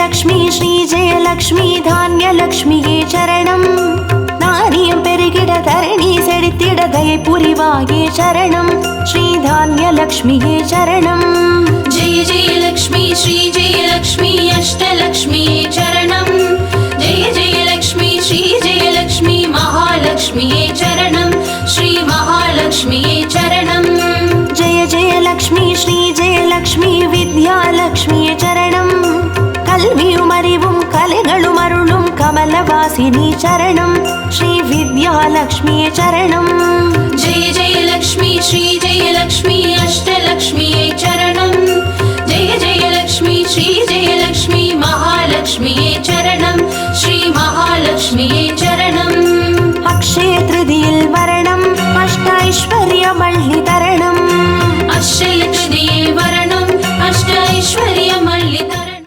ஜெயலக்ஷ்மி ஸ்ரீ ஜெயலக்ஷ்மி தானியலக்ஷ்மியே சரணம். நாரியம் பெருகிட தரணி செழித்திட தயை புரிவாயே சரணம். ஸ்ரீ தானியலக்ஷ்மியே சரணம். ஜெய ஜெயலக்ஷ்மி ஸ்ரீ ஜெயலக்ஷ்மி அஷ்டலக்ஷ்மியே சரணம். ஜெய ஜெயலக்ஷ்மி ஸ்ரீ ஜெயலக்ஷ்மி மகாலக்ஷ்மியே சரணம். ஸ்ரீ மகாலக்ஷ்மியே சரணம். ஜெய ஜெயலக்ஷ்மி ஸ்ரீ ஜெயலக்ஷ்மி வித்யாலக்ஷ்மியே சரணம். கல்வியும் அறிவும் கலைகளும் அருளும் கமலவாசினி சரணம். ஸ்ரீ வித்யாலக்ஷ்மியே சரணம். ஜெய ஜெயலக்ஷ்மி ஸ்ரீ ஜெயலக்ஷ்மி அஷ்டலக்ஷ்மியே சரணம். ஜெய ஜெயலக்ஷ்மி ஸ்ரீ ஜெயலக்ஷ்மி மகாலக்ஷ்மியே சரணம். ஸ்ரீ மகாலக்ஷ்மியே சரணம். அக்ஷய திருதியில் வரணம் அஷ்டைஸ்வர்ய மல்லித